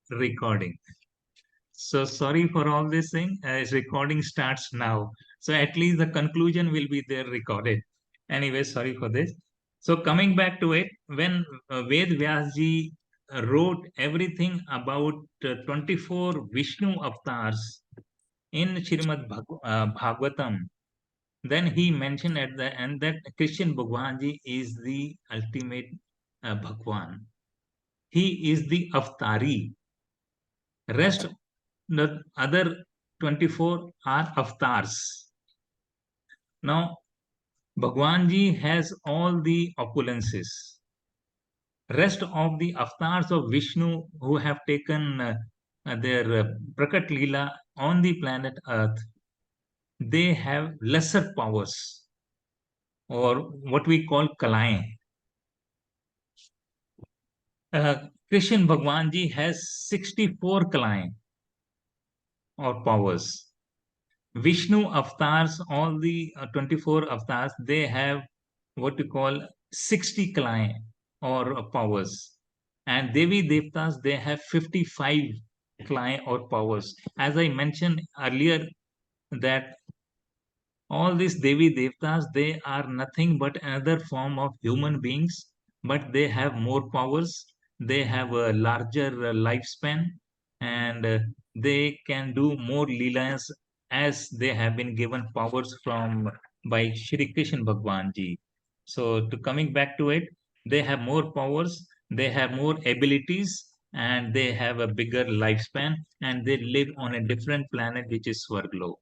recording. So sorry for all this thing. Recording starts now. So at least the conclusion will be there recorded. Anyway, sorry for this. So coming back to it, when Ved Vyasji wrote everything about 24 Vishnu avatars in Bhagavatam, then he mentioned at the end that Krishna Bhagwanji is the ultimate Bhagwan. He is the avatari. Rest, the other 24 are avatars. Now, Bhagwanji has all the opulences. Rest of the avatars of Vishnu who have taken their Prakat Leela on the planet Earth, they have lesser powers, or what we call Kalaएं. Krishna Bhagwanji has 64 Kalaएं or powers. Vishnu avatars, all the 24 avatars, they have what you call 60 Kalaएं or powers. And Devi Devtas, they have 55 Kalaएं or powers. As I mentioned earlier, that all these Devi Devtas, they are nothing but another form of human beings, but they have more powers, they have a larger lifespan, and they can do more leelas as they have been given powers from by Shri Krishna Bhagwan ji. So to coming back to it, they have more powers, they have more abilities, and they have a bigger lifespan, and they live on a different planet which is Swarglok.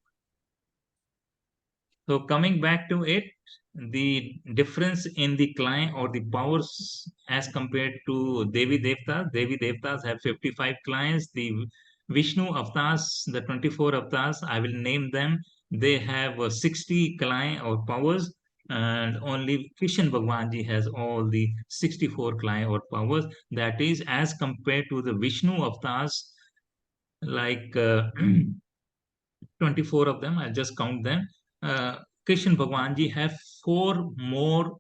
So coming back to it, the difference in the client or the powers as compared to Devi Devtas have 55 clients. The Vishnu avatars, the 24 avatars, I will name them. They have 60 client or powers, and only Krishna Bhagwanji has all the 64 client or powers. That is as compared to the Vishnu avatars, like 24 of them. I'll just count them. Krishna Bhagwanji have four more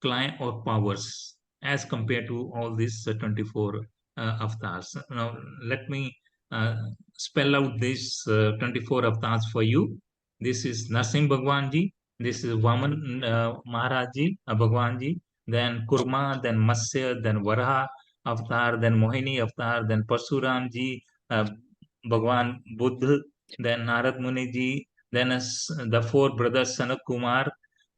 client or powers as compared to all these 24 avatars. Now, let me uh, spell out these 24 avatars for you. This is Narsingh Bhagwanji, this is Vaman Maharajji, Bhagwanji, then Kurma, then Matsya, then Varaha avatar, then Mohini avatar, then Parsuramji, uh, Bhagwan Buddha, then Narad Muniji, then the four brothers Sanat Kumar,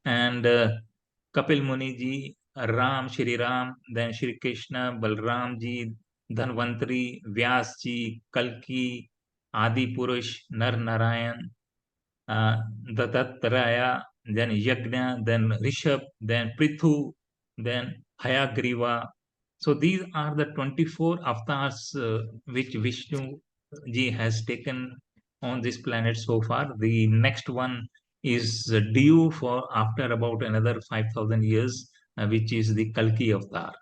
and Kapil Muni ji, Ram, Shri Ram, then Shri Krishna, Balram ji, Dhanvantari, Vyas ji, Kalki, Adi Purush, Nar Narayan, uh, Dattattaraya, then Yagna, then Rishabh, then Prithu, then Hayagriva. So these are the 24 avatars which Vishnu ji has taken on this planet so far. The next one is due for after about another 5,000 years, which is the Kalki avatar.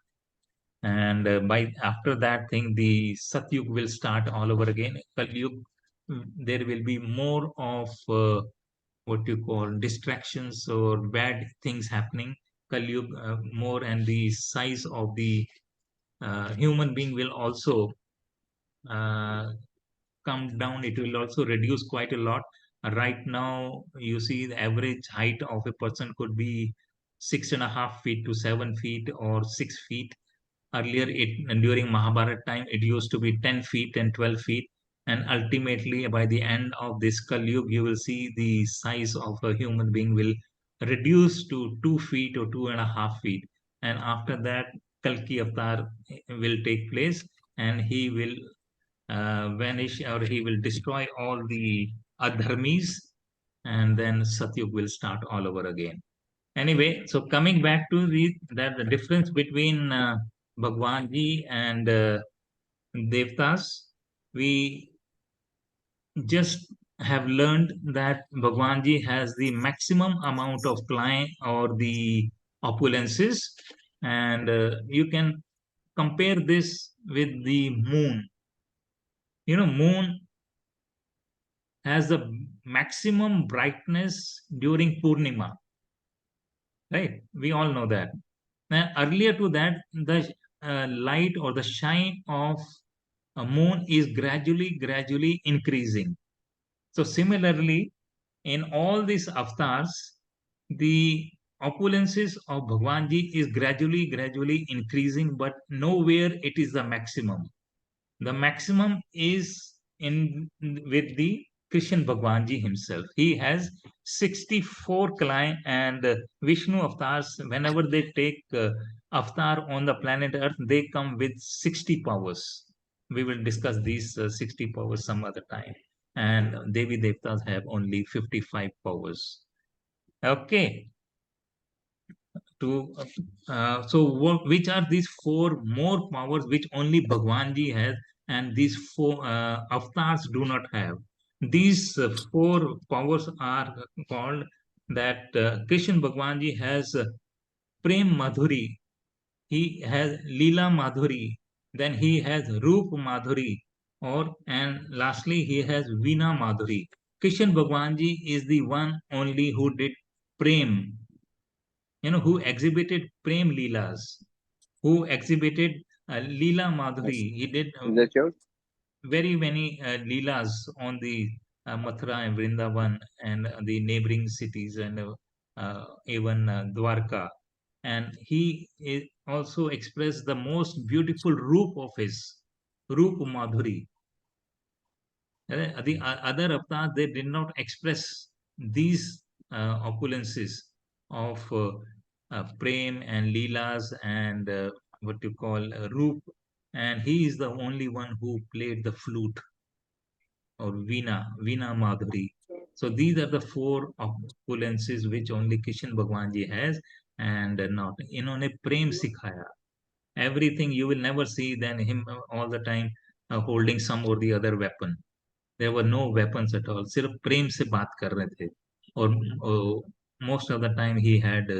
And by after that thing, the Satyug will start all over again. Kalyug, there will be more of what you call distractions or bad things happening. Kalyug more, and the size of the human being will also uh, come down. It will also reduce quite a lot. Right now, you see the average height of a person could be 6.5 feet to 7 feet or 6 feet. Earlier, during Mahabharata time, it used to be 10 feet and 12 feet. And ultimately, by the end of this Kali Yuga, you will see the size of a human being will reduce to 2 feet or 2.5 feet. And after that, Kalki Avatar will take place, and he will vanish, or he will destroy all the adharmis, and then Satyug will start all over again. Anyway, so coming back to the difference between Bhagwan Ji and Devtas, we just have learned that Bhagwan Ji has the maximum amount of client or the opulences, and you can compare this with the moon. You know, moon has the maximum brightness during Purnima, right? We all know that. Now, earlier to that, the light or the shine of a moon is gradually increasing. So similarly, in all these avatars, the opulences of Bhagwanji is gradually increasing, but nowhere it is the maximum. The maximum is in with the Krishna Bhagwanji himself. He has 64 clients, and Vishnu avatars, whenever they take avatar on the planet Earth, they come with 60 powers. We will discuss these 60 powers some other time. And Devi Devtas have only 55 powers. Okay, to which are these four more powers which only Bhagwanji has, and these four avatars do not have? These four powers are called that Krishna Bhagwanji has Prem Madhuri, he has Leela Madhuri, then he has Roop Madhuri, or and lastly he has Veena Madhuri. Krishna Bhagwanji is the one only who did Prem, who exhibited Prem Leelas, who exhibited Leela Madhuri. He did Is that yours? very many Leelas on the Mathura and Vrindavan and the neighboring cities, and even Dwarka. And he also expressed the most beautiful roop of his, Roop Madhuri. The other avatars, they did not express these opulences of Prem and Leelas and what you call Roop. And he is the only one who played the flute, or Veena Madhuri. So these are the four opulences which only Kishan Bhagwan ji has, and not. इन्होंने प्रेम सिखाया. Everything you will never see then him all the time holding some or the other weapon. There were no weapons at all. सिर्फ प्रेम से बात कर रहे थे. और most of the time he had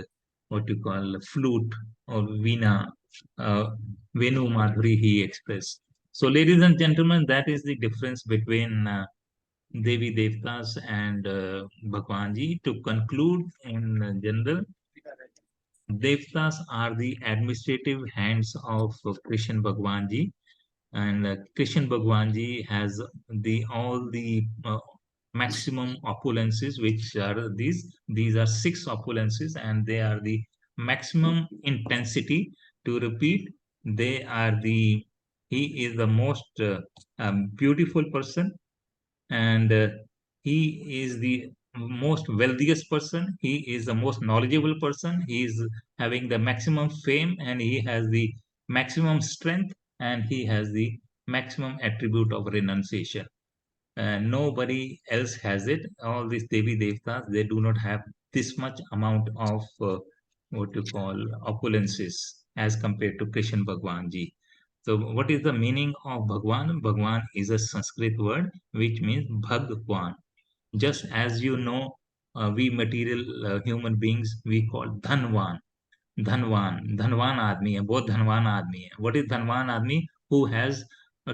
what you call flute or veena, uh, Venu Madhuri he expressed. So ladies and gentlemen, that is the difference between Devi Devtas and Bhagwan Ji. To conclude in general, Devtas are the administrative hands of Krishna Bhagwan Ji, and Krishna Bhagwan Ji has the all the maximum opulences, which are these. These are six opulences, and they are the maximum intensity. To repeat, they are the. He is the most beautiful person, and he is the most wealthiest person. He is the most knowledgeable person. He is having the maximum fame, and he has the maximum strength, and he has the maximum attribute of renunciation. Nobody else has it. All these Devi Devtas, they do not have this much amount of what you call opulences as compared to Krishna Bhagwan Ji. So, what is the meaning of Bhagwan? Bhagwan is a Sanskrit word which means Bhagwan. Just as you know, we material human beings, we call Dhanwan. धनवान आदमी है, बहुत धनवान आदमी है. What is धनवान आदमी? Who has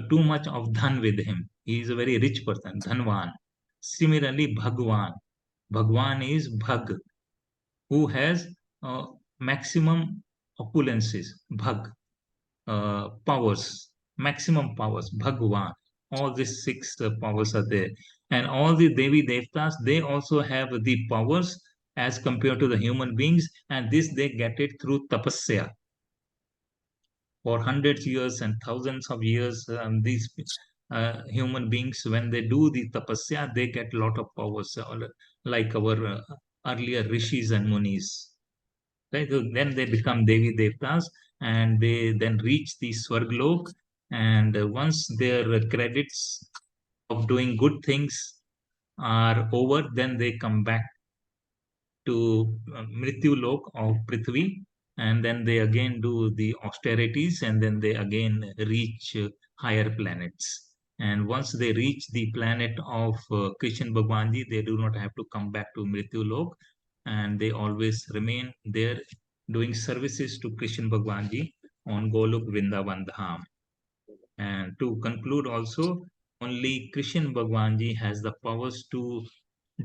too much of dhan with him. He is a very rich person, धनवान. Similarly, Bhagwan is Bhag, who has maximum opulences. Bhag, powers, maximum powers. Bhagwan. All these six powers are there. And all the Devi Devtas, they also have the powers as compared to the human beings, and this they get it through tapasya. For hundreds of years and thousands of years, these human beings, when they do the tapasya, they get a lot of powers, like our earlier rishis and munis. Right? So then they become Devi Devtas, and they then reach the Swarglok. And once their credits of doing good things are over, then they come back to Mrityu Lok of Prithvi, and then they again do the austerities, and then they again reach higher planets. And once they reach the planet of Krishna Bhagwanji, they do not have to come back to Mrityu Lok, and they always remain there doing services to Krishna Bhagwanji on Golok Vrindavan Dham. And to conclude also, only Krishna Bhagwanji has the powers to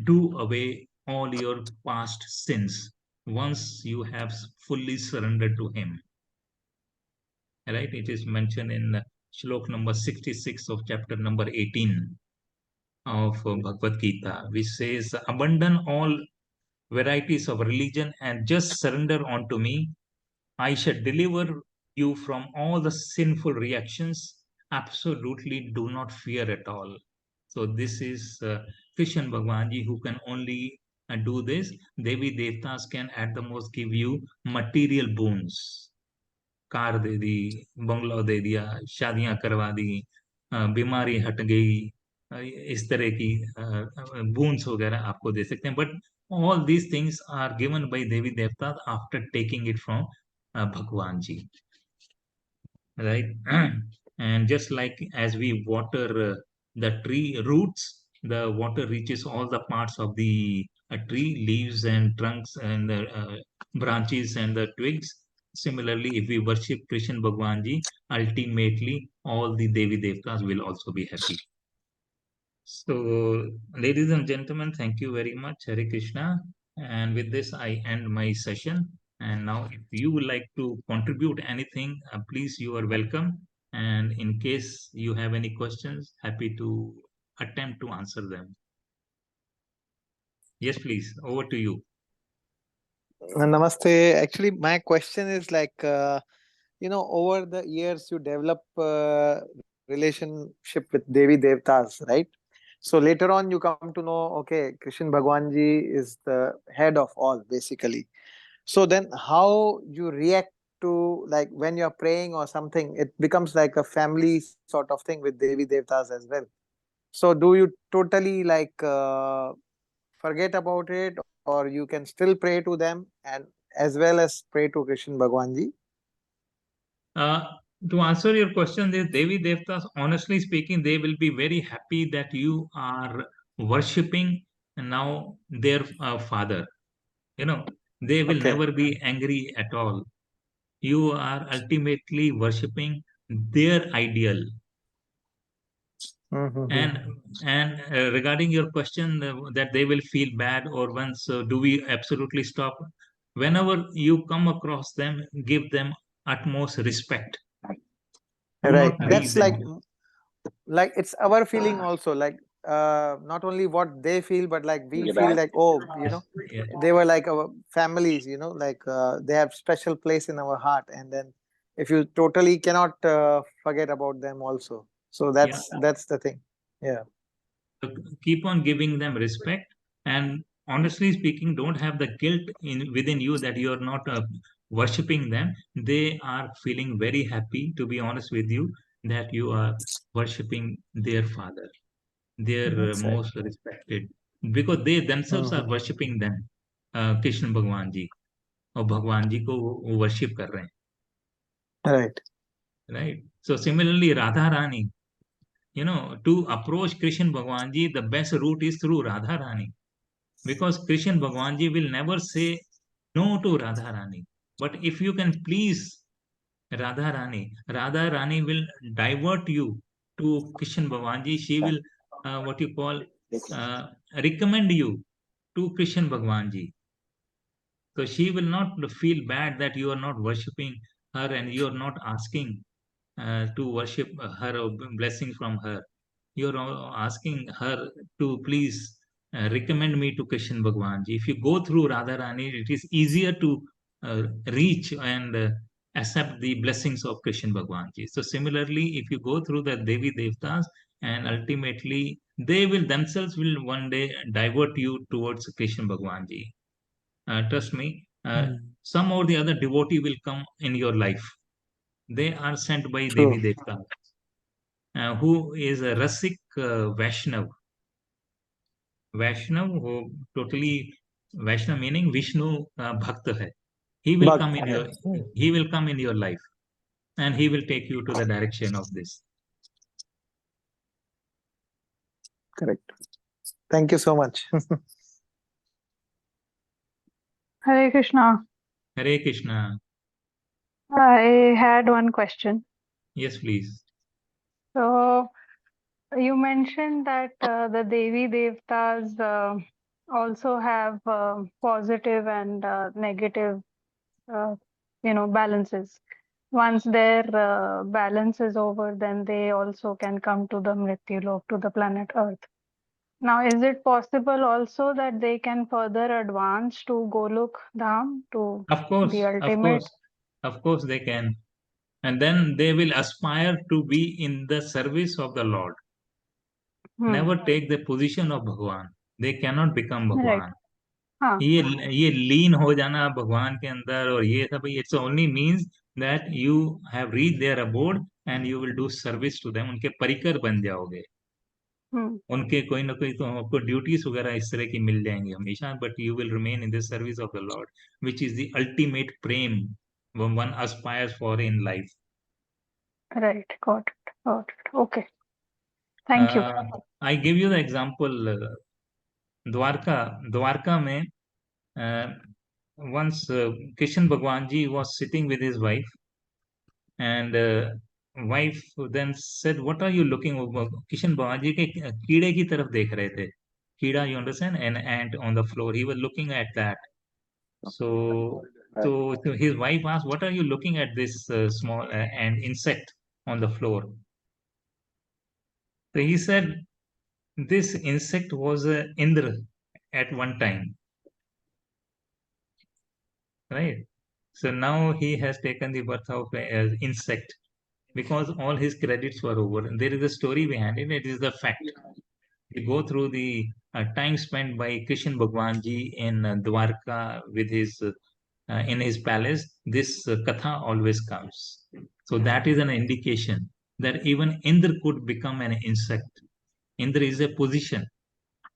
do away all your past sins once you have fully surrendered to him. Right? It is mentioned in shlok number 66 of chapter number 18 of Bhagavad Gita, which says, "Abandon all varieties of religion and just surrender unto me. I shall deliver you from all the sinful reactions. Absolutely do not fear at all." So this is Krishna Bhagwanji who can only do this. Devi Devtas can at the most give you material boons. Car दे दी, बंगला दे दिया, शादियां करवा दी, बीमारी हट गई, इस तरह की बून्स वगैरह आपको दे सकते हैं. But all these things are given by Devi Devtas after taking it from Bhagwan ji, right? And just like as we water the tree roots, the water reaches all the parts of the tree, leaves and trunks and the branches and the twigs. Similarly, if we worship Krishna Bhagwan ji, ultimately all the Devi Devtas will also be happy. So, ladies and gentlemen, thank you very much. Hare Krishna. And with this, I end my session. And now, if you would like to contribute anything, please, you are welcome. And in case you have any questions, happy to attempt to answer them. Yes, please. Over to you. Namaste. Actually, my question is like, over the years you develop relationship with Devi Devtas, right? So later on you come to know, okay, Krishna Bhagwanji is the head of all, basically. So then how you react to, like, when you're praying or something, it becomes like a family sort of thing with Devi Devtas as well. So do you totally like forget about it, or you can still pray to them and as well as pray to Krishna Bhagwanji? Uh, to answer your question, the Devi Devtas, honestly speaking, they will be very happy that you are worshipping now their father. They will Okay. never be angry at all. You are ultimately worshipping their ideal. And Mm-hmm. regarding your question that they will feel bad or once, do we absolutely stop? Whenever you come across them, give them utmost respect. Do Right. not leave That's them. like it's our feeling also, like not only what they feel, but like we feel like, oh, Yes, yes, they were like our families, like they have special place in our heart. And then if you totally cannot forget about them also, so yeah. that's the thing. Yeah. So keep on giving them respect, and honestly speaking, don't have the guilt within you that you are not worshipping them. They are feeling very happy, to be honest with you, that you are worshipping their father, their That's right. most respected, because they themselves are Mhm. worshipping them, Krishna Bhagwan जी, और भगवान जी को वो worship कर रहे Right. हैं, right? So similarly, Radha Rani, to approach Krishna Bhagwan ji, the best route is through Radha Rani, because Krishna Bhagwan ji will never say no to Radha Rani. But if you can please Radha Rani will divert you to Krishna Bhagwan ji. She will, what you call, uh, recommend you to Krishna Bhagwan ji. So she will not feel bad that you are not worshipping her and you are not asking to worship her or blessing from her. You're asking her to please recommend me to Krishna Bhagwan ji. If you go through Radharani, it is easier to reach and accept the blessings of Krishna Bhagwan ji. So similarly, if you go through the Devi Devtas, and ultimately they will themselves will one day divert you towards Krishna Bhagwan ji. Trust me, Mm. some or the other devotee will come in your life. They are sent by True. Devi Devta, who is a Rasik Vaishnav. Vaishnav, who totally Vaishnav meaning Vishnu Bhakta hai. He will come Bhakt in hai. your he will come in your life, and he will take you to the direction of this. Correct. Thank you so much. Hare Krishna. Hare Krishna. I had one question. Yes, please. So you mentioned that the Devi Devtas also have positive and negative, balances. once their balance is over, then they also can come to the Mrityulok, to the planet Earth. Now, is it possible also that they can further advance to Golok Dham, to Of course, the of ultimate? course, of course they can. And then they will aspire to be in the service of the Lord. Never take the position of Bhagwan. They cannot become Right. Bhagwan. हाँ, ये लीन हो जाना भगवान के अंदर और ये सब, it's only means that you have reach their aboard and you will do service to them, उनके परिकर बन जाओगे, उनके कोई ना कोई तो आपको ड्यूटीज वगैरह इस तरह की मिल जाएंगी हमेशा, but you will remain in the service of the Lord, which is the ultimate Prem one aspires for in life. right. Got it. Okay. Thank you. I give you the example. Dwarka में once Krishna Bhagwan ji was sitting with his wife, and wife then said, "What are you looking over?" Krishna Bhagwan ji के कीड़े की तरफ देख रहे थे. कीड़ा, you understand, an ant on the floor. He was looking at that. So his wife asked, "What are you looking at this small ant insect on the floor?" So he said, "This insect was Indra at one time, right? So now he has taken the birth of an insect because all his credits were over. And there is a story behind it. It is the fact. You go through the time spent by Krishna Bhagwan ji in Dwarka with his in his palace. This katha always comes. So that is an indication that even Indra could become an insect. Indra is a position,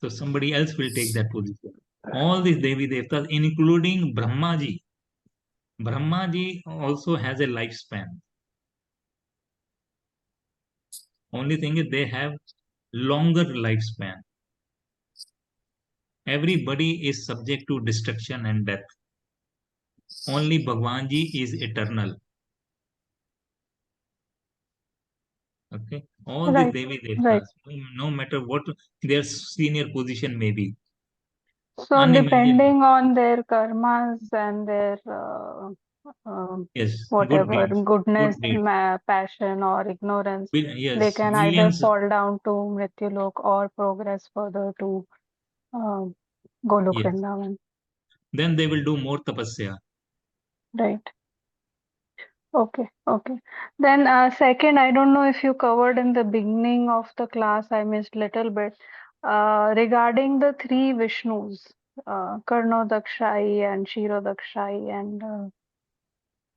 so somebody else will take that position. All these Devi Devtas, including Brahma ji. Brahma ji also has a lifespan. Only thing is they have longer lifespan. Everybody is subject to destruction and death. Only Bhagwan ji is eternal. Okay, all Right. the Devi Right. Devtas, no matter what their senior position may be, So unimaginable. depending on their karmas and their Yes, whatever good deeds, goodness, good deeds. passion or ignorance, Yes, they can either millions. fall down to Mrityulok or progress further to Golok Yes. Vrindavan. Then they will do more tapasya. Right. Okay. Then second, I don't know if you covered in the beginning of the class, I missed little bit regarding the three Vishnus, Karnodakshai and Kshirodakshai and No,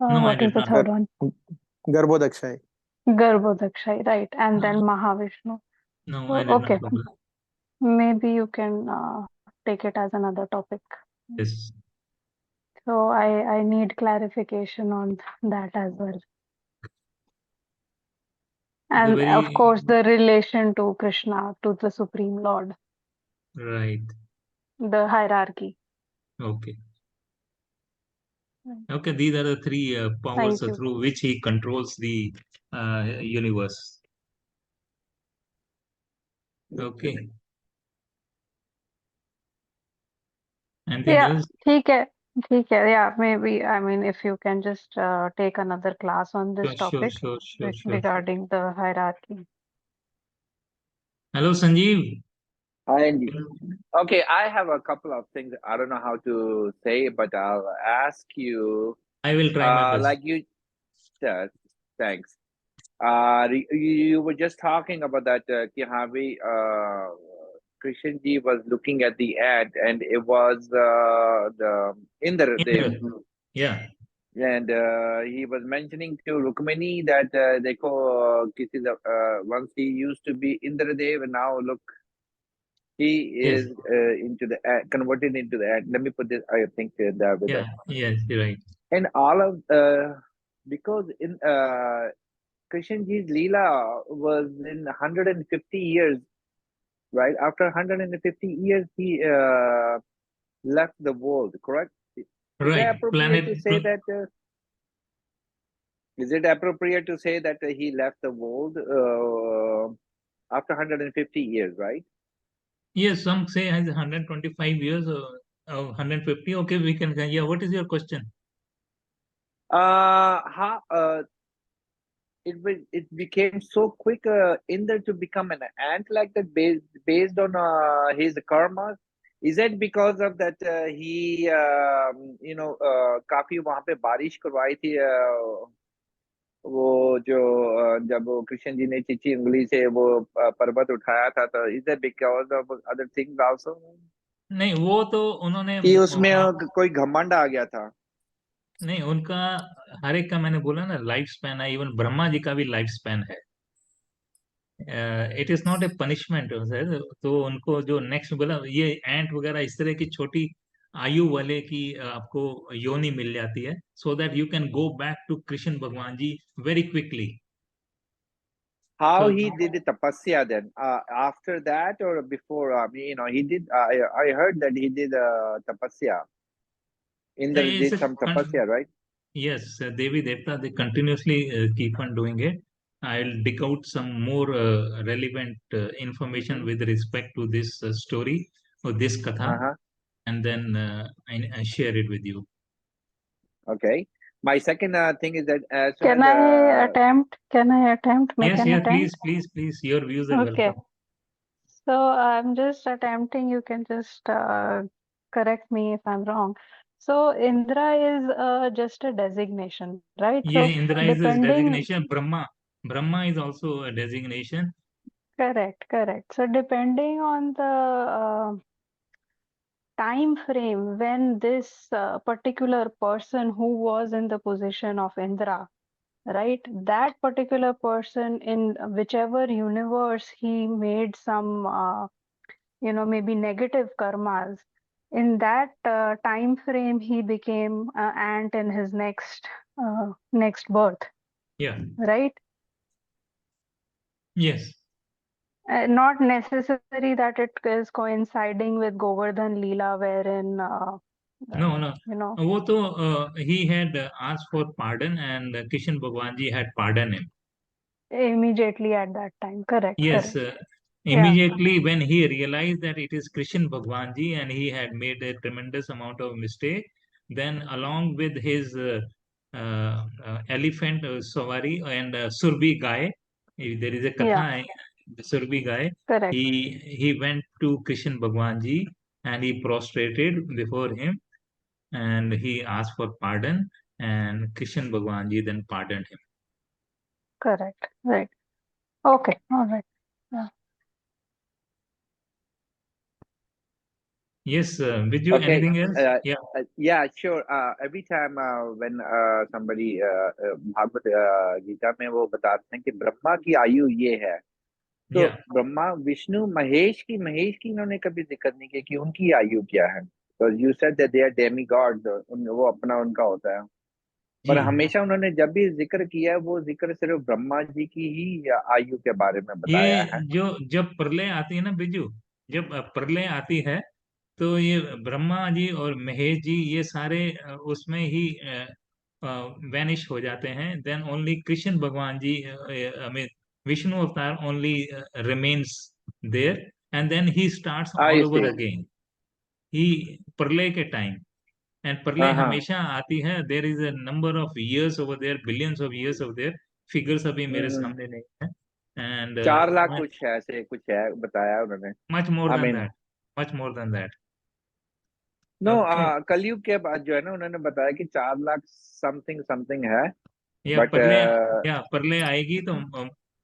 I what is did the not. third one? Garbhodakshai. Garbhodakshai, right? And then Mahavishnu. No, So, I did okay, not cover. maybe you can take it as another topic. Yes. So I need clarification on that as well. And of course, the relation to Krishna, to the Supreme Lord. Right. The hierarchy. Okay. Right. Okay, these are the three powers Thank you. through which he controls the universe. Okay. Anything Yeah, else? ठीक है. Yeah, maybe, I mean, if you can just take another class on this Sure. topic regarding the hierarchy. Hello, Sanjeev. Hi, Andy. Okay, I have a couple of things. I don't know how to say, but I'll ask you. I will try my best. Like you said, thanks. You were just talking about that Kihavi Krishan ji was looking at the ad, and it was the Indra Dev. Yeah. And he was mentioning to Rukmini that once he used to be Indra Dev, and now look, he is into the ad, converted into the ad. Let me put this. I think that with Yeah. Yes, you're right. And all of because in Krishnji's Leela was in 150 years, right? After 150 years, he left the world. Correct? Is Right. it appropriate to say that? Is it appropriate to say that he left the world after 150 years, right? Yes, some say has 125 years or 150. Okay, we can. Yeah, what is your question? How it became so quick, Indra to become an ant like that, based on his karma. Is it because of that he काफी वहां पे बारिश करवाई थी, वो जो जब वो कृष्ण जी ने चिची उंगली से वो पर्वत उठाया था, तो is it because of other things also, नहीं, वो तो उन्होंने कि उसमें कोई घमंड आ गया था? नहीं, उनका हर एक का, मैंने बोला ना, लाइफ स्पैन है। इवन ब्रह्मा जी का भी लाइफ स्पैन है। It is not a punishment. तो उनको जो नेक्स्ट बोला, ये एंट वगैरह इस तरह की छोटी आयु वाले की आपको योनि मिल जाती है, so that you can go back to Krishna Bhagwan ji very quickly. How So he did the tapasya then? After that or before? He did. I heard that he did tapasya. Indra it's did some tapasya, right? yes, Devi Devta, they continuously keep on doing it. I'll dig out some more relevant information with respect to this story or this katha, Uh-huh. and then I share it with you. Okay. My second thing is that as soon Can as I attempt? Can I attempt? Make Yes, an yes, attempt? please. Your views are Okay. welcome. So I'm just attempting. You can just correct me if I'm wrong. So Indra is just a designation, right? Yeah, So Indra is a depending, designation. Brahma is also a designation. correct. So depending on the time frame when this particular person who was in the position of Indra, right? That particular person in whichever universe he made some, maybe negative karmas. In that time frame, he became an ant in his next birth, Yeah. right? Yes. Not necessary that it is coinciding with Govardhan Leela, wherein No. you know, वो तो he had asked for pardon, and Kishan Bhagwan ji had pardoned him. immediately at that time. Correct. Yes, Yeah. immediately when he realized that it is Krishan Bhagwan ji and he had made a tremendous amount of mistake, then along with his elephant savari and Surbi Gai, there is a Yeah. katha, the Surbi Gai, Correct. he went to Krishan Bhagwan ji and he prostrated before him and he asked for pardon, and Krishan Bhagwan ji then pardoned him. Correct. Right. Okay. All right. Yeah. Yes, with you, Okay. anything else? Yeah. Yeah, sure. Every time when somebody Bhagavat Gita में वो बताते हैं कि ब्रह्मा की आयु ये है, तो Yeah. ब्रह्मा विष्णु महेश की इन्होंने कभी जिक्र नहीं किया कि उनकी आयु क्या है। तो you said that they are demigods, वो अपना उनका होता है, पर जी, हमेशा उन्होंने जब भी जिक्र किया है वो जिक्र सिर्फ ब्रह्मा जी की ही आयु के बारे में बताया ये है। जो जब प्रलय आती है ना बिजू, जब प्रलय आती है तो ये ब्रह्मा जी और महेश जी ये सारे उसमें ही वैनिश हो जाते हैं। Then only Krishna Bhagwan ji, I mean Vishnu avatar only remains there, and then he starts all I over see. Again, he pralay के टाइम। एंड प्रलय हाँ हाँ। हमेशा आती है, there is a number of years over there, billions of years over there, figures अभी मेरे हम्म। सामने नहीं है। एंड 4 लाख कुछ है, ऐसे कुछ है बताया उन्होंने। much more I than mean that, much more than that. No, Okay. Kalyug के बाद जो है ना, उन्होंने बताया कि 4 लाख समथिंग समथिंग है, या बट प्रलय आएगी तो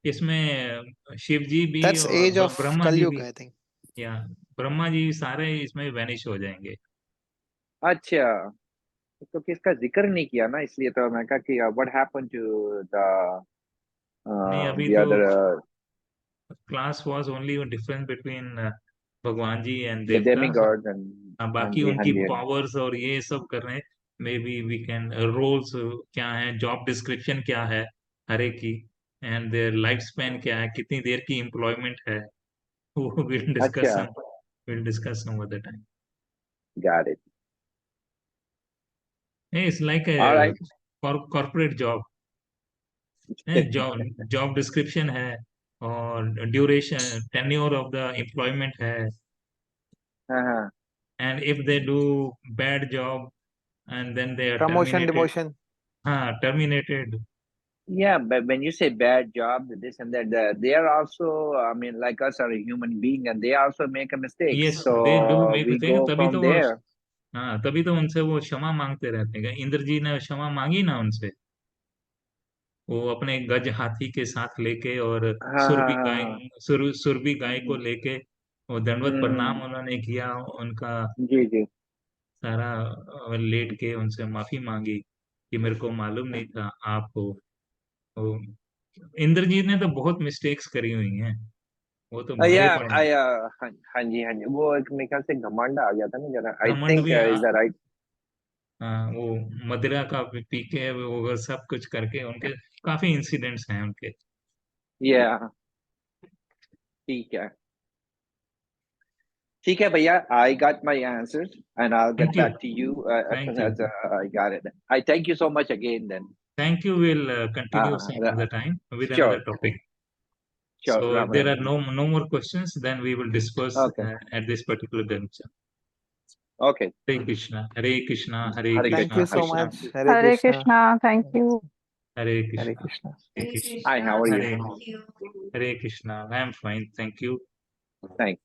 शिव जी भी That's और age of Brahma ji Kalyug, भी, I think. या ब्रह्मा जी सारे इसमें वैनिश हो जाएंगे। अच्छा, तो किसका जिक्र नहीं किया ना, इसलिए तो मैं कहा कि व्हाट हैपेंड टू नहीं, अभी द तो other class was only difference between भगवान जी एंड द देवता। Demigods and. हाँ बाकी जी, हाँ उनकी जी, हाँ जी। पावर्स और ये सब कर रहे हैं। Maybe we can roles क्या है, जॉब डिस्क्रिप्शन क्या है हर एक की, एंड देयर लाइफ स्पैन क्या है, कितनी देर की एम्प्लॉयमेंट है, वो अच्छा, we'll discuss some other time. Got it. Hey, it's like a alright. corporate job. Job description है और duration tenure of the employment है, हाँ हाँ। and if they do bad job and then they are Promotion, terminated, demotion. terminated. Yeah, but when you say bad job, this and that, they are also, I mean, like us, are a human being, and they also make a mistake. Yes, So they do make we mistake. go तभी from तो वो there. तभी तो उनसे वो क्षमा मांगते रहते हैं। इंद्र जी ने क्षमा मांगी ना उनसे, वो अपने गज हाथी के साथ लेके और हाँ हाँ हाँ हाँ। सुरभि गाय को हम्म, लेके वो दंडवत प्रणाम उन्होंने किया, उनका जी जी। सारा लेट के उनसे माफी मांगी कि मेरे को मालूम नहीं था आप हो। तो इंद्र जी ने तो बहुत मिस्टेक्स करी हुई हैं, वो तो भरे या पड़े हैं। हाँ हाँ जी हाँ जी, वो एक मेरे ख्याल से घमंड आ गया था ना जरा, आई घमंड थिंक भी इज द राइट। वो मदिरा का पी के वो सब कुछ करके उनके काफी इंसिडेंट्स हैं उनके। या ठीक है, ठीक है भैया, I got my answers and I will get thank you, back to you as thank soon you, as I got it. I thank you so much again then. thank you. We'll continue some Uh, other time with another sure, topic. sure, So Ram there Ram. are no more questions. Then we will discuss Okay, at this particular juncture. okay. Hare Krishna, Hare Krishna, Hare Hare Thank Krishna, you Krishna, so Krishna. much. Hare Hare Krishna. Krishna. Thank you. Hare Hare Krishna, Krishna. Hare Krishna, Hi, how are you? Hare Hare Krishna. I am fine, thank you. Thanks.